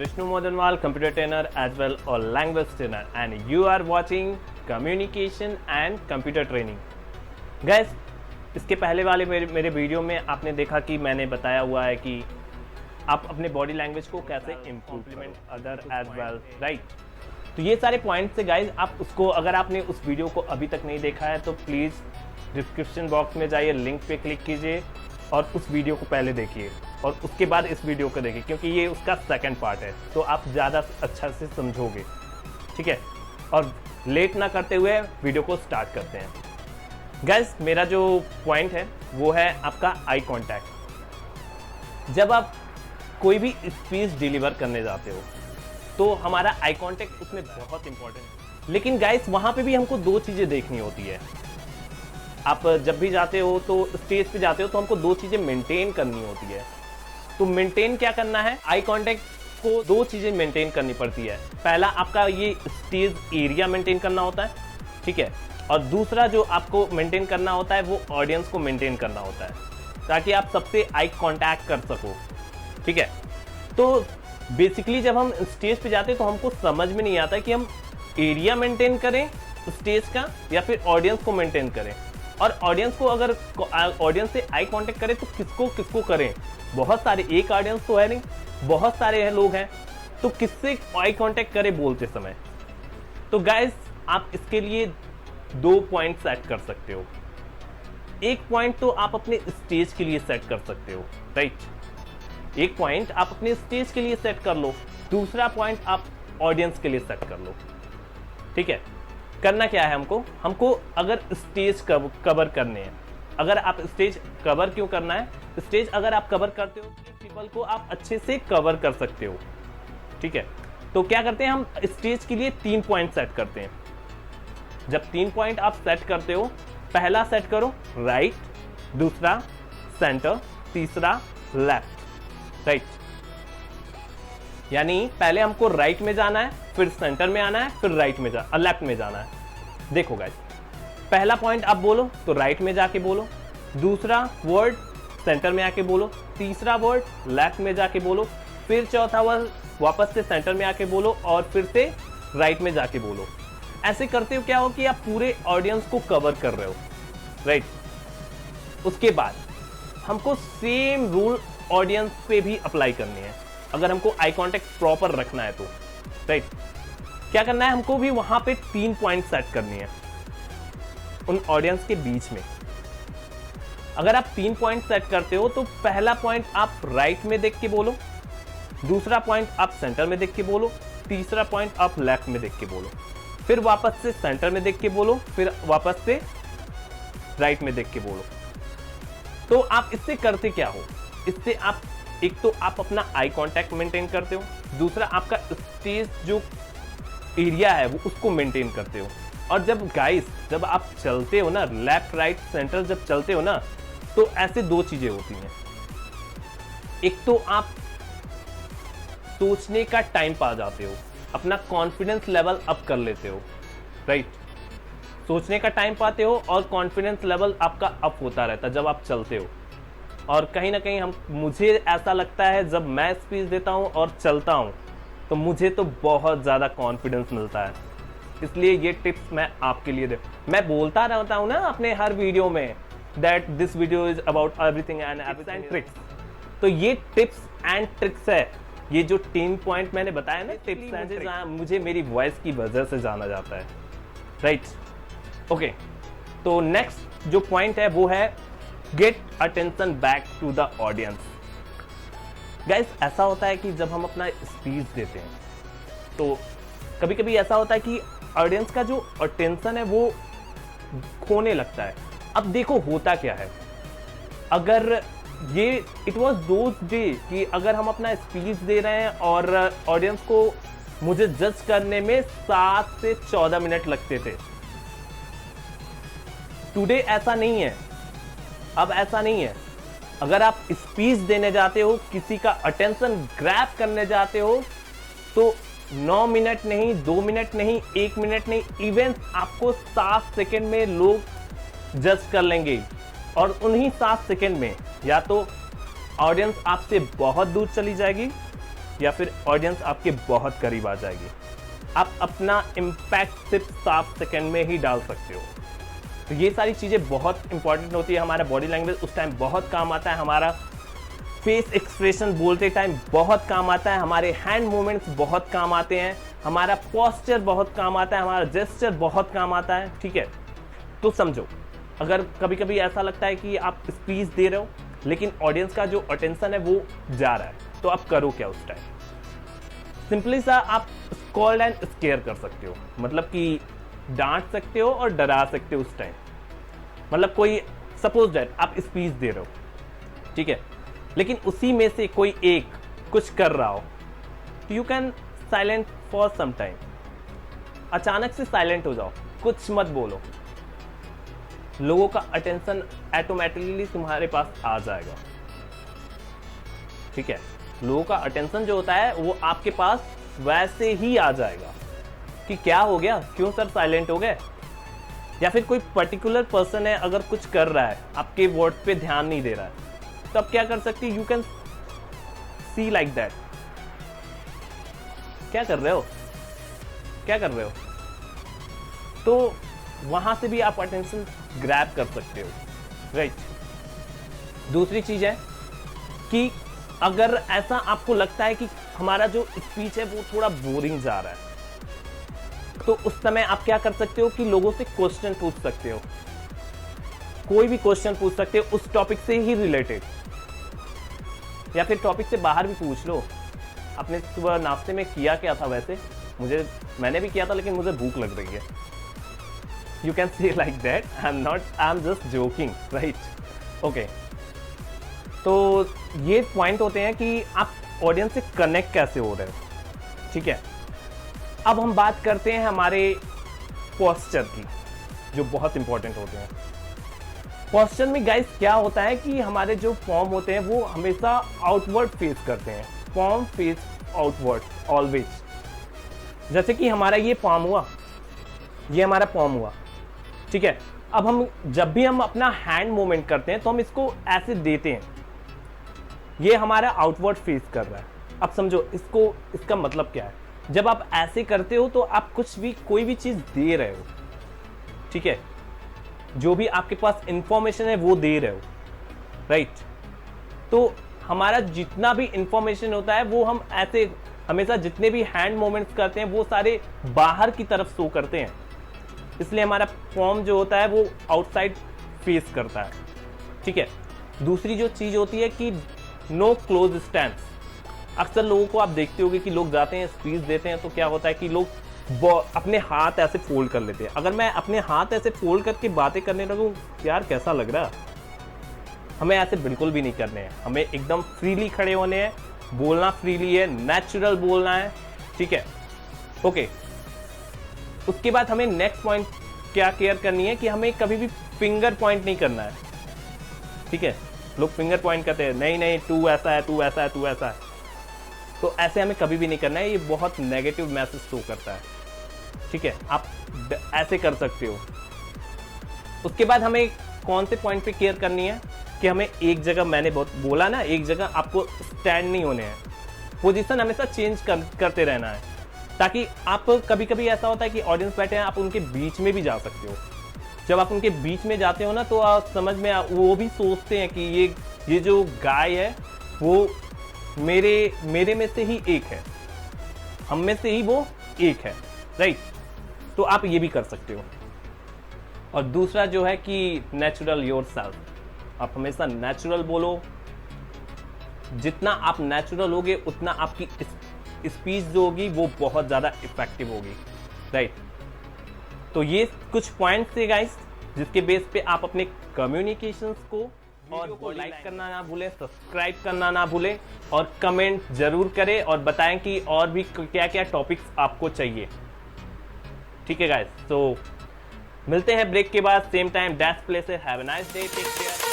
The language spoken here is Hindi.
Vishnu Modanwal, computer trainer as well or language trainer, and you are watching communication and computer training. Guys, इसके पहले वाले मेरे वीडियो में आपने देखा कि मैंने बताया हुआ है कि आप अपने बॉडी लैंग्वेज को कैसे implement other as well, right? तो ये सारे पॉइंट्स है गाइज, आप उसको अगर आपने उस वीडियो को अभी तक नहीं देखा है तो प्लीज़ डिस्क्रिप्शन बॉक्स में जाइए, लिंक पे क्लिक कीजिए और उस वीडियो को पहले देखिए और उसके बाद इस वीडियो को देखिए, क्योंकि ये उसका सेकंड पार्ट है, तो आप ज़्यादा अच्छा से समझोगे, ठीक है? और लेट ना करते हुए वीडियो को स्टार्ट करते हैं। गाइस, मेरा जो पॉइंट है वो है आपका आई कांटेक्ट। जब आप कोई भी स्पीच डिलीवर करने जाते हो तो हमारा आई कांटेक्ट उसमें बहुत इंपॉर्टेंट है। लेकिन गाइस, वहाँ पे भी हमको दो चीज़ें देखनी होती है। आप जब भी जाते हो तो स्टेज पे जाते हो तो हमको दो चीज़ें मेंटेन करनी होती है। तो मेंटेन क्या करना है? आई कांटेक्ट को दो चीज़ें मेंटेन करनी पड़ती है। पहला आपका ये स्टेज एरिया मेंटेन करना होता है, ठीक है? और दूसरा जो आपको मेंटेन करना होता है वो ऑडियंस को मेंटेन करना होता है, ताकि आप सबसे आई कांटेक्ट कर सको, ठीक है? तो बेसिकली जब हम स्टेज पे जाते हैं तो हमको समझ में नहीं आता कि हम एरिया मेंटेन करें स्टेज का या फिर ऑडियंस को मेंटेन करें। और ऑडियंस को अगर ऑडियंस से आई कांटेक्ट करें तो किसको किसको करें? बहुत सारे, एक ऑडियंस तो है नहीं, बहुत सारे लोग हैं, तो किससे आई कांटेक्ट करें बोलते समय? तो गाइस, आप इसके लिए दो पॉइंट सेट कर सकते हो। एक पॉइंट तो आप अपने स्टेज के लिए सेट कर सकते हो, राइट? एक पॉइंट आप अपने स्टेज के लिए सेट कर लो, दूसरा पॉइंट आप ऑडियंस के लिए सेट कर लो, ठीक है? करना क्या है हमको अगर स्टेज कवर करने हैं, अगर आप स्टेज कवर क्यों करना है? स्टेज अगर आप कवर करते हो तो पीपल को आप अच्छे से कवर कर सकते हो, ठीक है? तो क्या करते हैं हम स्टेज के लिए 3 पॉइंट सेट करते हैं। जब 3 पॉइंट आप सेट करते हो, पहला सेट करो राइट, दूसरा सेंटर, तीसरा लेफ्ट, राइट? यानी पहले हमको राइट में जाना है, फिर सेंटर में आना है, फिर लेफ्ट में जाना है। देखो गाइस, पहला पॉइंट आप बोलो तो राइट में जाके बोलो, दूसरा वर्ड सेंटर में आके बोलो, तीसरा वर्ड लेफ्ट में जाके बोलो, फिर चौथा वर्ड वापस से सेंटर में आके बोलो और फिर से राइट में जाके बोलो। ऐसे करते हो क्या हो कि आप पूरे ऑडियंस को कवर कर रहे हो, राइट? उसके बाद हमको सेम रूल ऑडियंस पे भी अप्लाई करनी है, अगर हमको आई कांटेक्ट प्रॉपर रखना है तो, राइट? क्या करना है? हमको भी वहां पे 3 पॉइंट सेट करनी है उन ऑडियंस के बीच में। अगर आप 3 पॉइंट सेट करते हो तो पहला पॉइंट आप राइट में देख के बोलो, दूसरा पॉइंट आप सेंटर में देख के बोलो, तीसरा पॉइंट आप लेफ्ट में देख के बोलो, फिर वापस से सेंटर में देख के बोलो, फिर वापस से राइट में देख के बोलो। तो आप इससे करते क्या हो? इससे आप एक तो आप अपना आई कांटेक्ट मेंटेन करते हो, दूसरा आपका स्टेज जो एरिया है वो उसको मेंटेन करते हो। और जब गाइस, जब आप चलते हो ना, लेफ्ट राइट सेंटर जब चलते हो ना, तो ऐसे दो चीजें होती हैं। एक तो आप सोचने का टाइम पा जाते हो, अपना कॉन्फिडेंस लेवल अप कर लेते हो, राइट? सोचने का टाइम पाते हो और कॉन्फिडेंस लेवल आपका अप होता रहता है जब आप चलते हो। और कहीं ना कहीं मुझे ऐसा लगता है जब मैं स्पीच देता हूं और चलता हूं तो मुझे तो बहुत ज़्यादा कॉन्फिडेंस मिलता है। इसलिए ये टिप्स मैं आपके लिए मैं बोलता रहता हूं ना अपने हर वीडियो में, that this video is about everything and tricks. तो ये टिप्स एंड ट्रिक्स है, ये जो 3 पॉइंट मैंने बताया ना, टिप्स एंड मुझे मेरी वॉइस की वजह से जाना जाता है, राइट? ओके, तो नेक्स्ट जो पॉइंट है वो है get attention back to the audience. Guys, ऐसा होता है कि जब हम अपना स्पीच देते हैं तो कभी कभी ऐसा होता है कि ऑडियंस का जो अटेंशन है वो खोने लगता है। अब देखो होता क्या है, अगर ये इट वॉज दोज डे कि अगर हम अपना स्पीच दे रहे हैं और ऑडियंस को मुझे जज करने में 7 से 14 मिनट लगते थे। टुडे ऐसा नहीं है, अब ऐसा नहीं है। अगर आप स्पीच देने जाते हो, किसी का अटेंशन ग्रैब करने जाते हो, तो 9 मिनट नहीं, 2 मिनट नहीं, 1 मिनट नहीं, इवन आपको 7 सेकंड में लोग जज कर लेंगे। और उन्हीं 7 सेकंड में या तो ऑडियंस आपसे बहुत दूर चली जाएगी या फिर ऑडियंस आपके बहुत करीब आ जाएगी। आप अपना इम्पैक्ट सिर्फ 7 सेकंड में ही डाल सकते हो। तो ये सारी चीज़ें बहुत इंपॉर्टेंट होती है। हमारा बॉडी लैंग्वेज उस टाइम बहुत काम आता है, हमारा फेस एक्सप्रेशन बोलते टाइम बहुत काम आता है, हमारे हैंड मूवमेंट्स बहुत काम आते हैं, हमारा पोस्चर बहुत काम आता है, हमारा जेस्चर बहुत काम आता है। ठीक है, तो समझो, अगर कभी कभी ऐसा लगता है कि आप स्पीच दे रहे हो लेकिन ऑडियंस का जो अटेंशन है वो जा रहा है, तो आप करो क्या उस टाइम? सिंपली सा आप स्कॉल्ड एंड स्केयर कर सकते हो, मतलब कि डांट सकते हो और डरा सकते हो उस टाइम। मतलब कोई सपोज दैट आप स्पीच दे रहे हो, ठीक है, लेकिन उसी में से कोई एक कुछ कर रहा हो, तो you can silent for some time. अचानक से साइलेंट हो जाओ, कुछ मत बोलो, लोगों का अटेंशन ऑटोमेटिकली तुम्हारे पास आ जाएगा। ठीक है, लोगों का अटेंशन जो होता है वो आपके पास वैसे ही आ जाएगा कि क्या हो गया, क्यों सर साइलेंट हो गए। या फिर कोई पर्टिकुलर पर्सन है अगर कुछ कर रहा है, आपके वर्ड पे ध्यान नहीं दे रहा है, तो आप क्या कर सकते हो? You can see like that, क्या कर रहे हो, क्या कर रहे हो। तो वहां से भी आप अटेंशन ग्रैब कर सकते हो, राइट। दूसरी चीज है कि अगर ऐसा आपको लगता है कि हमारा जो स्पीच है वो थोड़ा बोरिंग जा रहा है, तो उस समय आप क्या कर सकते हो कि लोगों से क्वेश्चन पूछ सकते हो, कोई भी क्वेश्चन पूछ सकते हो उस टॉपिक से ही रिलेटेड, या फिर टॉपिक से बाहर भी पूछ लो। आपने सुबह नाश्ते में किया क्या था? वैसे मैंने भी किया था, लेकिन मुझे भूख लग रही है। You can say like that, I am just joking, right. Okay, तो ये पॉइंट होते हैं कि आप ऑडियंस से कनेक्ट कैसे हो रहे हैं। ठीक है, अब हम बात करते हैं हमारे पोस्चर की, जो बहुत इंपॉर्टेंट होते हैं। पोस्चर में गाइस क्या होता है कि हमारे जो फॉर्म होते हैं वो हमेशा आउटवर्ड फेस करते हैं, फॉर्म फेस आउटवर्ड ऑलवेज। जैसे कि हमारा ये फॉर्म हुआ, ये हमारा फॉर्म हुआ, ठीक है। अब हम जब भी हम अपना हैंड मूवमेंट करते हैं तो हम इसको ऐसे देते हैं, ये हमारा आउटवर्ड फेस कर रहा है। अब समझो इसको, इसका मतलब क्या है? जब आप ऐसे करते हो तो आप कुछ भी, कोई भी चीज दे रहे हो, ठीक है, जो भी आपके पास इंफॉर्मेशन है वो दे रहे हो, राइट। तो हमारा जितना भी इंफॉर्मेशन होता है वो हम ऐसे हमेशा जितने भी हैंड मूवमेंट्स करते हैं वो सारे बाहर की तरफ शो करते हैं, इसलिए हमारा फॉर्म जो होता है वो आउटसाइड फेस करता है। ठीक है, दूसरी जो चीज होती है कि नो क्लोज स्टैंड। अक्सर लोगों को आप देखते होंगे कि लोग जाते हैं स्पीच देते हैं तो क्या होता है कि लोग अपने हाथ ऐसे फोल्ड कर लेते हैं। अगर मैं अपने हाथ ऐसे फोल्ड करके बातें करने लगूं, यार कैसा लग रहा है? हमें ऐसे बिल्कुल भी नहीं करने हैं, हमें एकदम फ्रीली खड़े होने हैं, बोलना फ्रीली है, नेचुरल बोलना है। ठीक है, ओके। उसके बाद हमें नेक्स्ट पॉइंट क्या केयर करनी है कि हमें कभी भी फिंगर पॉइंट नहीं करना है। ठीक है, लोग फिंगर पॉइंट करते हैं, नहीं नहीं तू ऐसा है, तू ऐसा है, तू ऐसा है, तो ऐसे हमें कभी भी नहीं करना है, ये बहुत नेगेटिव मैसेज शो करता है। ठीक है, आप ऐसे कर सकते हो। उसके बाद हमें कौन से पॉइंट पे केयर करनी है कि हमें एक जगह, मैंने बहुत बोला ना, एक जगह आपको स्टैंड नहीं होने हैं, पोजीशन हमेशा चेंज करते रहना है, ताकि आप, कभी कभी ऐसा होता है कि ऑडियंस बैठे हैं, आप उनके बीच में भी जा सकते हो। जब आप उनके बीच में जाते हो ना तो आप समझ में, वो भी सोचते हैं कि ये जो गाय है वो मेरे में से ही एक है, हम में से ही वो एक है, राइट। तो आप ये भी कर सकते हो। और दूसरा जो है कि नेचुरल योरसेल्फ, आप हमेशा नेचुरल बोलो। जितना आप नेचुरल होगे उतना आपकी स्पीच जो होगी वो बहुत ज़्यादा इफेक्टिव होगी, राइट। तो ये कुछ पॉइंट्स थे गाइस, जिसके बेस पे आप अपने कम्युनिकेशंस को और लाइक करना ना भूलें, सब्सक्राइब करना ना भूलें, और कमेंट जरूर करें और बताएं कि और भी क्या क्या टॉपिक्स आपको चाहिए। ठीक है गाइस, तो मिलते हैं ब्रेक के बाद, same time dash place. Have a nice day, take care.